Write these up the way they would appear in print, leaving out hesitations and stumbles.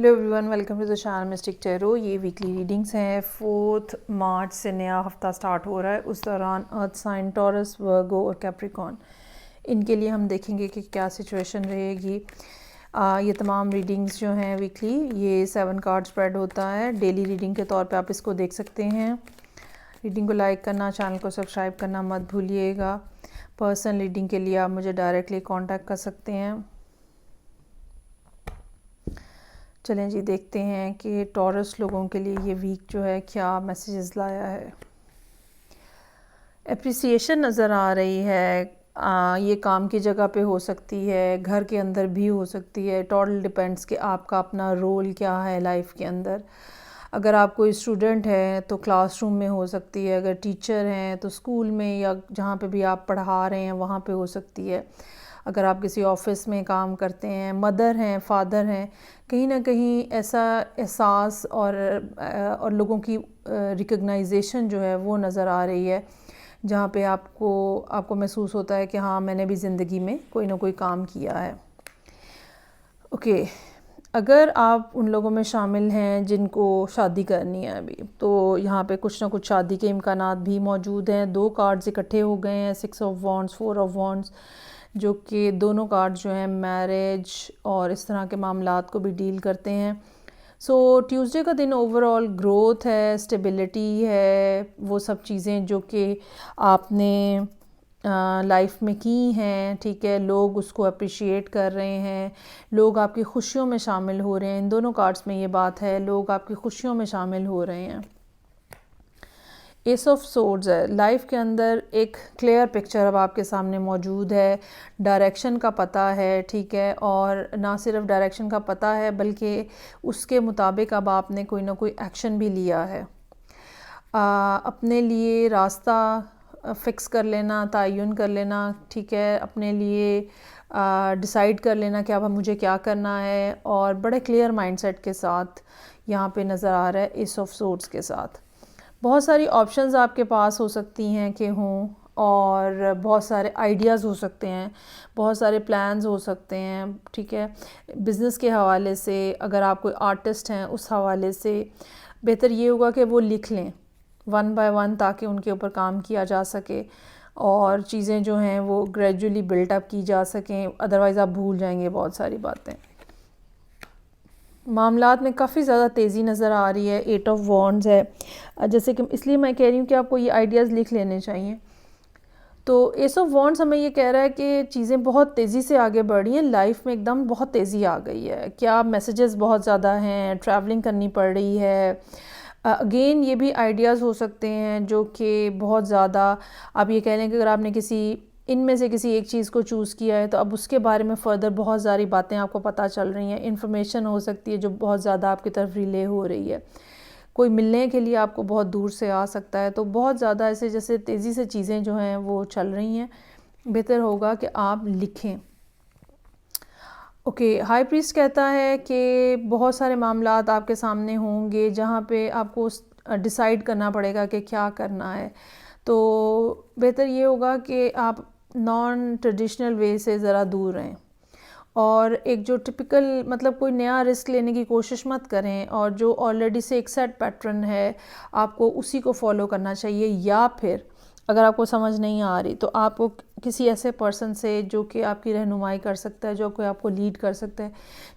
Hello everyone, welcome to the channel mystic tarot. ये weekly readings हैं। 4 मार्च से नया हफ्ता स्टार्ट हो रहा है। उस दौरान अर्थ साइन, टॉरस, वर्गो और कैप्रिकॉन, इनके लिए हम देखेंगे कि क्या सिचुएशन रहेगी। ये तमाम रीडिंग्स जो हैं वीकली, ये 7 कार्ड स्प्रेड होता है। डेली रीडिंग के तौर पे आप इसको देख सकते हैं। रीडिंग को लाइक करना, चैनल को सब्सक्राइब करना मत भूलिएगा। पर्सनल रीडिंग के लिए आप मुझे डायरेक्टली कॉन्टैक्ट कर सकते हैं। चलें जी, देखते हैं कि टॉरस लोगों के लिए ये वीक जो है क्या मैसेजेस लाया है। एप्रिसिएशन नज़र आ रही है। ये काम की जगह पे हो सकती है, घर के अंदर भी हो सकती है। टोटल डिपेंड्स कि आपका अपना रोल क्या है लाइफ के अंदर। अगर आप कोई स्टूडेंट है तो क्लासरूम में हो सकती है, अगर टीचर हैं तो स्कूल में या जहाँ पे भी आप पढ़ा रहे हैं वहाँ पे हो सकती है। अगर आप किसी ऑफिस में काम करते हैं, मदर हैं, फादर हैं, कहीं ना कहीं ऐसा एहसास और लोगों की रिकग्नाइजेशन जो है वो नज़र आ रही है, जहाँ पे आपको महसूस होता है कि हाँ, मैंने भी ज़िंदगी में कोई ना कोई काम किया है। ओके, अगर आप उन लोगों में शामिल हैं जिनको शादी करनी है अभी, तो यहाँ पे कुछ ना कुछ शादी के इम्कानात भी मौजूद हैं। 2 कार्ड्स इकट्ठे हो गए हैं, 6 ऑफ वॉन्ड्स, 4 ऑफ वॉन्ड्स, जो कि दोनों कार्ड जो हैं मैरिज और इस तरह के मामलात को भी डील करते हैं। सो ट्यूसडे का दिन ओवरऑल ग्रोथ है, स्टेबिलिटी है, वो सब चीज़ें जो कि आपने लाइफ में की हैं, ठीक है, लोग उसको अप्रिशिएट कर रहे हैं, लोग आपकी खुशियों में शामिल हो रहे हैं। इन दोनों कार्ड्स में ये बात है, लोग आपकी खुशियों में शामिल हो रहे हैं। एस ऑफ सोर्ड्स है। लाइफ के अंदर एक क्लियर पिक्चर अब आपके सामने मौजूद है, डायरेक्शन का पता है, ठीक है, और ना सिर्फ डायरेक्शन का पता है बल्कि उसके मुताबिक अब आपने कोई ना कोई एक्शन भी लिया है। अपने लिए रास्ता फ़िक्स कर लेना, तयन कर लेना, ठीक है, अपने लिए डिसाइड कर लेना कि अब मुझे क्या करना है, और बड़े क्लियर माइंडसेट के साथ यहाँ पे नज़र आ रहा है एस ऑफ सोर्ड्स के साथ। बहुत सारी ऑप्शंस आपके पास हो सकती हैं कि हों, और बहुत सारे आइडियाज़ हो सकते हैं, बहुत सारे प्लान्स हो सकते हैं, ठीक है। बिज़नेस के हवाले से, अगर आप कोई आर्टिस्ट हैं उस हवाले से बेहतर ये होगा कि वो लिख लें 1 बाय 1, ताकि उनके ऊपर काम किया जा सके और चीज़ें जो हैं वो ग्रेजुअली बिल्टअप की जा सकें। अदरवाइज़ आप भूल जाएंगे बहुत सारी बातें। मामलात में काफ़ी ज़्यादा तेज़ी नज़र आ रही है। 8 ऑफ वॉन्ड्स है, जैसे कि इसलिए मैं कह रही हूँ कि आपको ये आइडियाज़ लिख लेने चाहिए। तो एस ऑफ वॉन्ड्स हमें ये कह रहा है कि चीज़ें बहुत तेज़ी से आगे बढ़ रही हैं, लाइफ में एकदम बहुत तेज़ी आ गई है। क्या मैसेजेस बहुत ज़्यादा हैं, ट्रैवलिंग करनी पड़ रही है। अगेन ये भी आइडियाज़ हो सकते हैं जो कि बहुत ज़्यादा, आप ये कह लें कि अगर आपने इनमें से किसी एक चीज़ को चूज़ किया है तो अब उसके बारे में फ़र्दर बहुत सारी बातें आपको पता चल रही हैं। इन्फॉर्मेशन हो सकती है जो बहुत ज़्यादा आपकी तरफ रिले हो रही है। कोई मिलने के लिए आपको बहुत दूर से आ सकता है। तो बहुत ज़्यादा ऐसे जैसे तेज़ी से चीज़ें जो हैं वो चल रही हैं। बेहतर होगा कि आप लिखें। ओके, हाई प्रीस्ट कहता है कि बहुत सारे मामलात आपके सामने होंगे जहाँ पे आपको डिसाइड करना पड़ेगा कि क्या करना है। तो बेहतर ये होगा कि आप नॉन ट्रेडिशनल वे से ज़रा दूर रहें, और एक जो टिपिकल, मतलब कोई नया रिस्क लेने की कोशिश मत करें, और जो ऑलरेडी से एक सेट पैटर्न है आपको उसी को फॉलो करना चाहिए। या फिर अगर आपको समझ नहीं आ रही तो आपको किसी ऐसे पर्सन से जो कि आपकी रहनुमाई कर सकता है, जो कि आपको लीड कर सकता है,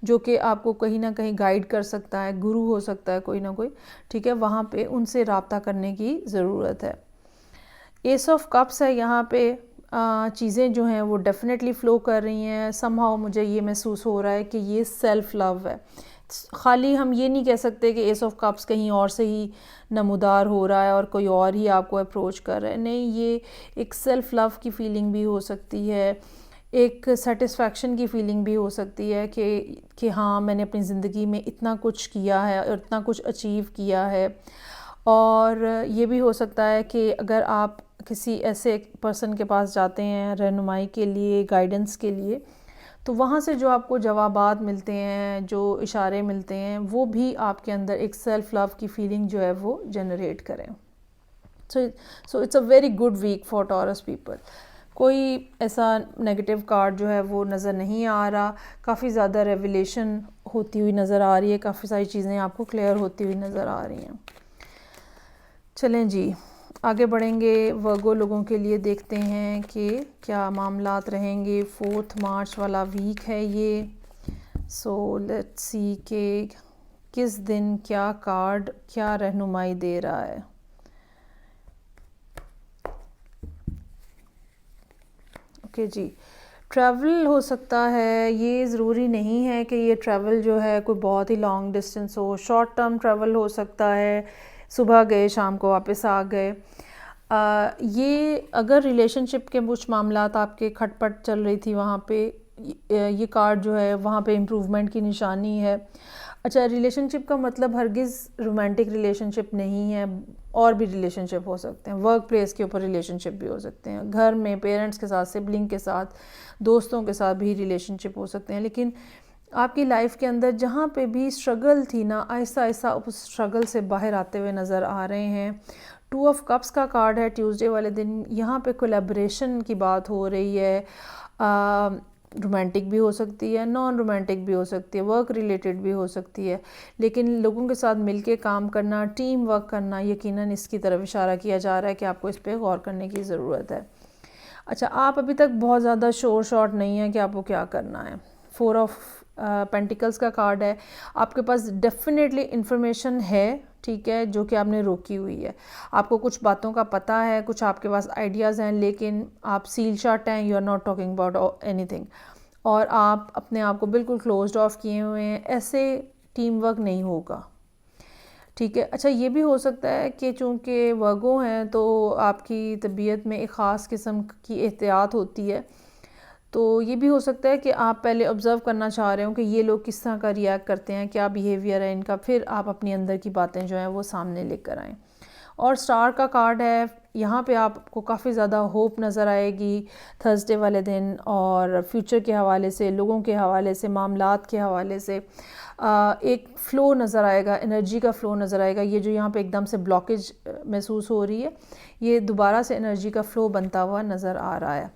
जो कि आपको कहीं ना कहीं गाइड कर सकता है, गुरु हो सकता है कोई ना कोई, ठीक है, वहाँ पे उनसे रब्ता करने की ज़रूरत है। एस ऑफ कप्स है यहाँ पे। चीज़ें जो हैं वो डेफिनेटली फ़्लो कर रही हैं। समहाउ मुझे ये महसूस हो रहा है कि ये सेल्फ़ लव है। खाली हम ये नहीं कह सकते कि एस ऑफ कप्स कहीं और से ही नमूदार हो रहा है और कोई और ही आपको अप्रोच कर रहा है। नहीं, ये एक सेल्फ़ लव की फ़ीलिंग भी हो सकती है, एक सेटिस्फैक्शन की फ़ीलिंग भी हो सकती है कि हाँ, मैंने अपनी ज़िंदगी में इतना कुछ किया है और इतना कुछ अचीव किया है। और ये भी हो सकता है कि अगर आप किसी ऐसे पर्सन के पास जाते हैं रहनुमाई के लिए, गाइडेंस के लिए, तो वहाँ से जो आपको जवाबात मिलते हैं, जो इशारे मिलते हैं, वो भी आपके अंदर एक सेल्फ़ लव की फ़ीलिंग जो है वो जनरेट करें। So it's a very good week for Taurus people. कोई ऐसा नेगेटिव कार्ड जो है वो नज़र नहीं आ रहा। काफ़ी ज़्यादा रेवलेशन होती हुई नज़र आ रही है, काफ़ी सारी चीज़ें आपको क्लियर होती हुई नज़र आ रही हैं। चलें जी, आगे बढ़ेंगे। वर्गो लोगों के लिए देखते हैं कि क्या मामलात रहेंगे। 4 मार्च वाला वीक है ये। सो लेट्स सी कि किस दिन क्या कार्ड क्या रहनुमाई दे रहा है। ओके जी, ट्रैवल हो सकता है। ये ज़रूरी नहीं है कि ये ट्रैवल जो है कोई बहुत ही लॉन्ग डिस्टेंस हो, शॉर्ट टर्म ट्रैवल हो सकता है। सुबह गए शाम को वापस आ गए। ये अगर रिलेशनशिप के कुछ मामलात आपके खटपट चल रही थी वहाँ पे, ये कार्ड जो है वहाँ पे इम्प्रूवमेंट की निशानी है। अच्छा, रिलेशनशिप का मतलब हरगिज़ रोमांटिक रिलेशनशिप नहीं है, और भी रिलेशनशिप हो सकते हैं। वर्क प्लेस के ऊपर रिलेशनशिप भी हो सकते हैं, घर में पेरेंट्स के साथ, सिबलिंग के साथ, दोस्तों के साथ भी रिलेशनशिप हो सकते हैं। लेकिन आपकी लाइफ के अंदर जहाँ पे भी स्ट्रगल थी ना, आहिस्ता आहिस्ता उस स्ट्रगल से बाहर आते हुए नज़र आ रहे हैं। 2 ऑफ कप्स का कार्ड है ट्यूसडे वाले दिन। यहाँ पे कोलैबोरेशन की बात हो रही है। रोमांटिक भी हो सकती है, नॉन रोमांटिक भी हो सकती है, वर्क रिलेटेड भी हो सकती है। लेकिन लोगों के साथ मिलके काम करना, टीम वर्क करना, यकीनन इसकी तरफ इशारा किया जा रहा है कि आपको इस पर गौर करने की ज़रूरत है। अच्छा, आप अभी तक बहुत ज़्यादा शोर शॉर्ट नहीं है कि आपको क्या करना है। 4 ऑफ पेंटिकल्स का कार्ड है। आपके पास डेफिनेटली इंफॉर्मेशन है, ठीक है, जो कि आपने रोकी हुई है। आपको कुछ बातों का पता है, कुछ आपके पास आइडियाज़ हैं, लेकिन आप सील शट हैं, you are not talking about anything, और आप अपने आप को बिल्कुल क्लोज्ड ऑफ किए हुए हैं। ऐसे टीम वर्क नहीं होगा, ठीक है। अच्छा, ये भी हो सकता है कि चूँकि वर्गो हैं तो आपकी तबीयत में एक ख़ास किस्म की एहतियात होती है। तो ये भी हो सकता है कि आप पहले ऑब्ज़र्व करना चाह रहे हो कि ये लोग किस तरह का रिएक्ट करते हैं, क्या बिहेवियर है इनका, फिर आप अपनी अंदर की बातें जो हैं वो सामने लेकर आएँ। और स्टार का कार्ड है। यहाँ पे आपको काफ़ी ज़्यादा होप नज़र आएगी थर्सडे वाले दिन, और फ्यूचर के हवाले से, लोगों के हवाले से, मामलात के हवाले से एक फ़्लो नज़र आएगा, एनर्जी का फ़्लो नज़र आएगा। ये जो यहाँ पे एकदम से ब्लॉकेज महसूस हो रही है, ये दोबारा से एनर्जी का फ़्लो बनता हुआ नज़र आ रहा है।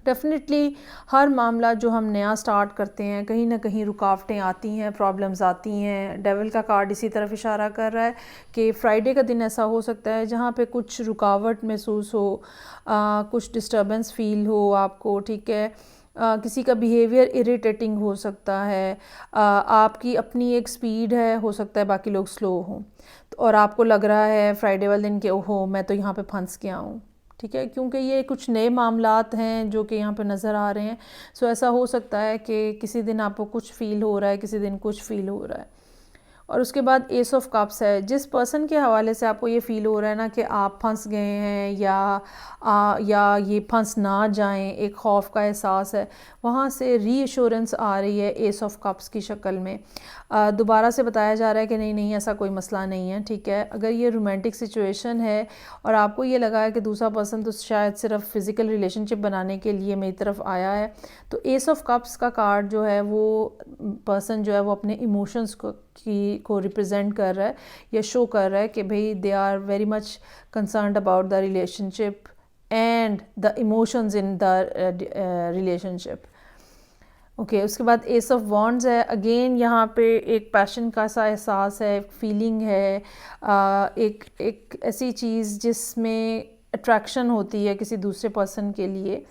डेफ़िनेटली हर मामला जो हम नया स्टार्ट करते हैं, कहीं ना कहीं रुकावटें आती हैं, प्रॉब्लम्स आती हैं। डेविल का कार्ड इसी तरफ इशारा कर रहा है कि फ्राइडे का दिन ऐसा हो सकता है जहाँ पे कुछ रुकावट महसूस हो, कुछ डिस्टर्बेंस फील हो आपको, ठीक है। किसी का बिहेवियर इरिटेटिंग हो सकता है। आपकी अपनी एक स्पीड है, हो सकता है बाकी लोग स्लो हों, और आपको लग रहा है फ्राइडे वाले दिन कि ओहो मैं तो यहाँ पे फंस गया हूँ, ठीक है, क्योंकि ये कुछ नए मामलात हैं जो कि यहाँ पे नज़र आ रहे हैं। सो ऐसा हो सकता है कि किसी दिन आपको कुछ फ़ील हो रहा है, किसी दिन कुछ फ़ील हो रहा है। और उसके बाद एस ऑफ कप्स है। जिस पर्सन के हवाले से आपको ये फ़ील हो रहा है ना कि आप फंस गए हैं, या ये फंस ना जाएं, एक खौफ का एहसास है, वहाँ से रीअश्योरेंस आ रही है एस ऑफ कप्स की शक्ल में। दोबारा से बताया जा रहा है कि नहीं नहीं ऐसा कोई मसला नहीं है, ठीक है। अगर ये रोमांटिक सिचुएशन है और आपको ये लगा है कि दूसरा पर्सन तो शायद सिर्फ फिज़िकल रिलेशनशिप बनाने के लिए मेरी तरफ आया है, तो एस ऑफ कप्स का कार्ड जो है वो पर्सन जो है वो अपने इमोशंस को रिप्रेजेंट कर रहा है या शो कर रहा है कि भाई they are very much concerned about the relationship and the emotions in the relationship. Okay, उसके बाद एस ऑफ वॉन्ड्स है। अगेन यहाँ पे एक पैशन का सा एहसास है, फीलिंग है, एक ऐसी चीज़ जिसमें अट्रैक्शन होती है किसी दूसरे पर्सन के लिए।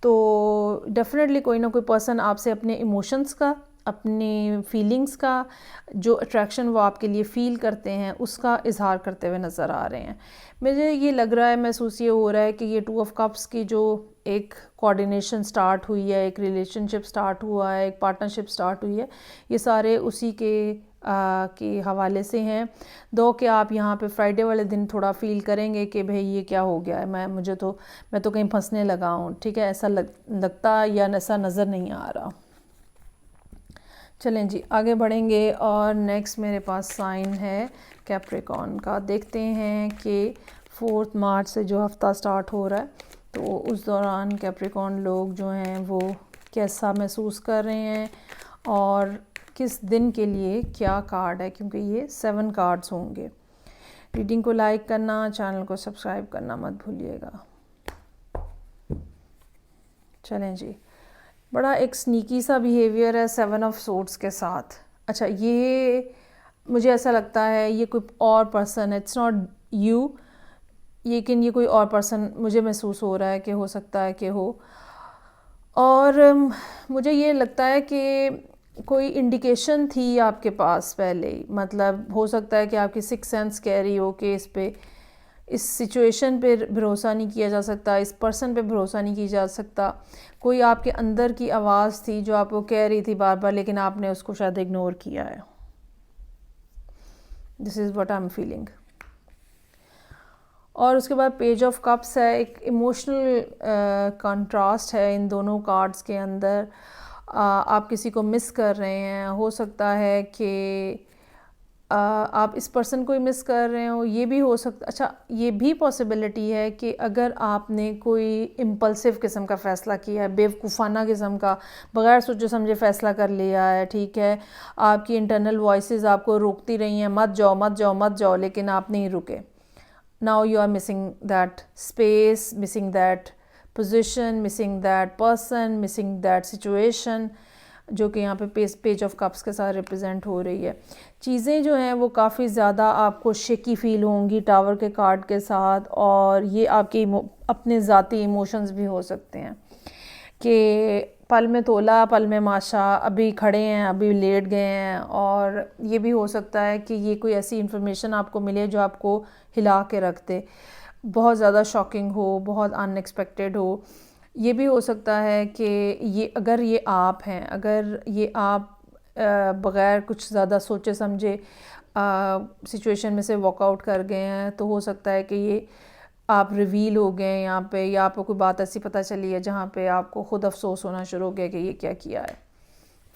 तो डेफिनेटली कोई ना कोई पर्सन आपसे अपने इमोशंस का, अपनी फीलिंग्स का जो अट्रैक्शन वो आपके लिए फ़ील करते हैं उसका इजहार करते हुए नज़र आ रहे हैं। मुझे ये लग रहा है, महसूस ये हो रहा है कि ये 2 ऑफ कप्स की जो एक कोऑर्डिनेशन स्टार्ट हुई है, एक रिलेशनशिप स्टार्ट हुआ है, एक पार्टनरशिप स्टार्ट हुई है, ये सारे उसी के हवाले से हैं। दो कि आप यहाँ पे फ्राइडे वाले दिन थोड़ा फ़ील करेंगे कि भाई ये क्या हो गया है, मैं तो कहीं फंसने लगा हूँ, ठीक है, ऐसा लगता या ऐसा नज़र नहीं आ रहा। चलें जी, आगे बढ़ेंगे और नेक्स्ट मेरे पास साइन है कैप्रिकॉर्न का। देखते हैं कि 4 मार्च से जो हफ़्ता स्टार्ट हो रहा है तो उस दौरान कैप्रिकॉर्न लोग जो हैं वो कैसा महसूस कर रहे हैं और किस दिन के लिए क्या कार्ड है, क्योंकि ये 7 कार्ड्स होंगे। रीडिंग को लाइक करना, चैनल को सब्सक्राइब करना मत भूलिएगा। चलें जी, बड़ा एक स्नीकी सा बिहेवियर है 7 ऑफ सोर्ड्स के साथ। अच्छा, ये मुझे ऐसा लगता है ये कोई और पर्सन है, इट्स नॉट यू, लेकिन ये कोई और पर्सन मुझे महसूस हो रहा है कि हो सकता है कि हो। और मुझे ये लगता है कि कोई इंडिकेशन थी आपके पास पहले ही, मतलब हो सकता है कि आपकी सिक्स सेंस कह रही हो कि इस पे, इस सिचुएशन पे भरोसा नहीं किया जा सकता, इस पर्सन पे भरोसा नहीं किया जा सकता। कोई आपके अंदर की आवाज़ थी जो आपको कह रही थी बार बार, लेकिन आपने उसको शायद इग्नोर किया है। This is what I am feeling. और उसके बाद पेज ऑफ कप्स है, एक इमोशनल कंट्रास्ट है इन दोनों कार्ड्स के अंदर। आप किसी को मिस कर रहे हैं, हो सकता है कि आप इस पर्सन को ही मिस कर रहे हो, ये भी हो सकता। अच्छा, ये भी पॉसिबिलिटी है कि अगर आपने कोई इम्पल्सिव किस्म का फ़ैसला किया है, बेवकूफ़ाना किस्म का, बग़ैर सोचे समझे फ़ैसला कर लिया है, ठीक है, आपकी इंटरनल वॉइसेस आपको रोकती रही हैं, मत जाओ मत जाओ मत जाओ, लेकिन आप नहीं रुके। Now you are missing that space, missing that position, missing that person, missing that situation, जो कि यहाँ पे पेज ऑफ कप्स के साथ रिप्रेजेंट हो रही है। चीज़ें जो हैं वो काफ़ी ज़्यादा आपको शेकी फील होंगी टावर के कार्ड के साथ, और ये आपके अपने ज़ाती इमोशंस भी हो सकते हैं कि पल में तोला पल में माशा, अभी खड़े हैं अभी लेट गए हैं। और ये भी हो सकता है कि ये कोई ऐसी इन्फॉर्मेशन आपको मिले जो आपको हिला के रख दे, बहुत ज़्यादा शॉकिंग हो, बहुत अनएक्सपेक्टेड हो। ये भी हो सकता है कि ये अगर ये आप हैं, अगर ये आप बग़ैर कुछ ज़्यादा सोचे समझे सिचुएशन में से वॉकआउट कर गए हैं, तो हो सकता है कि ये आप रिवील हो गए यहाँ पे, या आपको कोई बात ऐसी पता चली है जहाँ पे आपको ख़ुद अफसोस होना शुरू हो गया कि ये क्या किया है।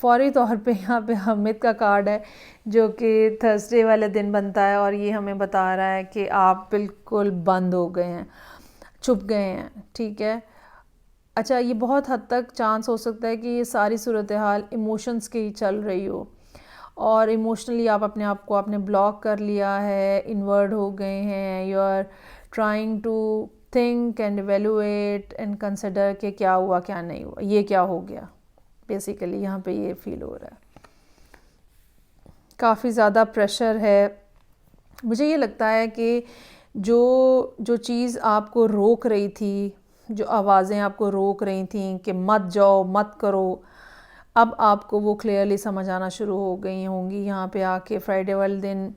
फौरी तौर पे यहाँ पे हामिद का कार्ड है जो कि थर्सडे वाले दिन बनता है, और ये हमें बता रहा है कि आप बिल्कुल बंद हो गए हैं, छुप गए हैं, ठीक है। अच्छा, ये बहुत हद तक चांस हो सकता है कि ये सारी सूरत हाल इमोशंस की चल रही हो, और इमोशनली आप अपने आप को आपने ब्लॉक कर लिया है, इनवर्ड हो गए हैं। You are trying to think and evaluate and consider कि क्या हुआ क्या नहीं हुआ, ये क्या हो गया, बेसिकली यहाँ पे ये फील हो रहा है। काफ़ी ज़्यादा प्रेशर है। मुझे ये लगता है कि जो चीज़ आपको रोक रही थी, जो आवाज़ें आपको रोक रही थी कि मत जाओ मत करो, अब आपको वो क्लियरली समझ आना शुरू हो गई होंगी यहाँ पे आके। फ्राइडे वाले दिन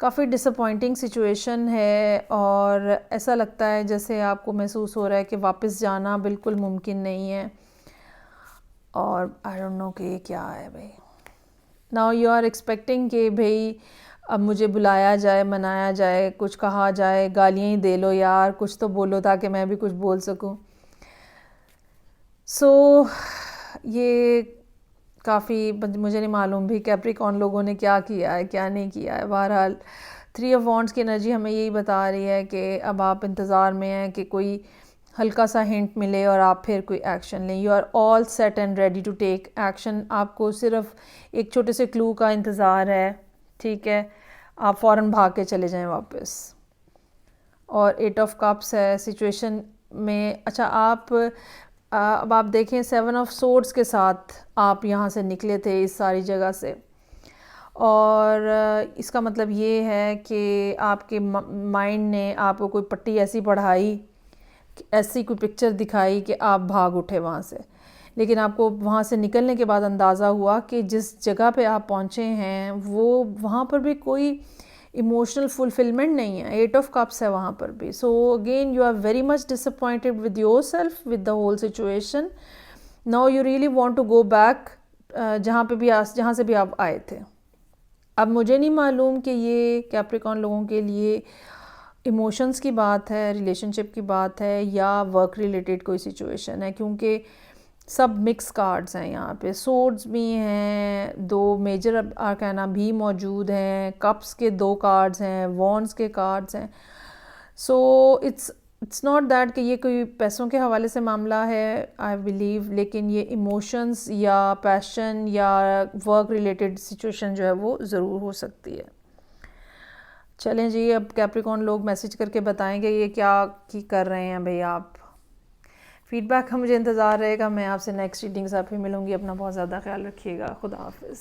काफ़ी डिसअपॉइंटिंग सिचुएशन है, और ऐसा लगता है जैसे आपको महसूस हो रहा है कि वापस जाना बिल्कुल मुमकिन नहीं है। और आई डोंट नो कि ये क्या है भाई। नाउ यू आर एक्सपेक्टिंग कि भाई अब मुझे बुलाया जाए, मनाया जाए, कुछ कहा जाए, गालियाँ ही दे लो यार, कुछ तो बोलो ताकि मैं भी कुछ बोल सकूं। सो ये काफ़ी, मुझे नहीं मालूम भी कैप्रिकॉर्न लोगों ने क्या किया है क्या नहीं किया है। बहरहाल 3 ऑफ वॉन्ड्स की एनर्जी हमें यही बता रही है कि अब आप इंतज़ार में हैं कि कोई हल्का सा हिंट मिले और आप फिर कोई एक्शन लें। You are all set and ready to take action. आपको सिर्फ एक छोटे से क्लू का इंतज़ार है, ठीक है, आप फ़ौरन भाग के चले जाएं वापस। और 8 ऑफ कप्स है सिचुएशन में। अच्छा, अब आप देखें 7 ऑफ सोर्ड्स के साथ आप यहाँ से निकले थे इस सारी जगह से, और इसका मतलब ये है कि आपके माइंड ने आपको कोई पट्टी ऐसी पढ़ाई, ऐसी कोई पिक्चर दिखाई कि आप भाग उठे वहाँ से। लेकिन आपको वहाँ से निकलने के बाद अंदाज़ा हुआ कि जिस जगह पे आप पहुँचे हैं वो वहाँ पर भी कोई इमोशनल फुलफिलमेंट नहीं है। 8 ऑफ कप्स है वहाँ पर भी। So again you are very much disappointed with yourself, with the whole situation. Now you really want to go back जहाँ से भी आप आए थे। अब मुझे नहीं मालूम कि ये कैप्रिकॉर्न लोगों के लिए इमोशंस की बात है, रिलेशनशिप की बात है, या वर्क रिलेटेड कोई सिचुएशन है, क्योंकि सब मिक्स कार्ड्स हैं यहाँ पे। सोर्ड्स भी हैं, 2 मेजर आर्काना भी मौजूद हैं, कप्स के 2 कार्ड्स हैं, वॉन्ड्स के कार्ड्स हैं। सो इट्स नॉट दैट कि ये कोई पैसों के हवाले से मामला है, आई बिलीव, लेकिन ये इमोशंस या पैशन या वर्क रिलेटेड सिचुएशन जो है वो ज़रूर हो सकती है। चलें जी, अब कैप्रिकॉर्न लोग मैसेज करके बताएंगे ये क्या कर रहे हैं भाई आप। फीडबैक का मुझे इंतज़ार रहेगा। मैं आपसे नेक्स्ट रीडिंग के साथ फिर मिलूँगी। अपना बहुत ज़्यादा ख्याल रखिएगा। खुदा हाफिज़।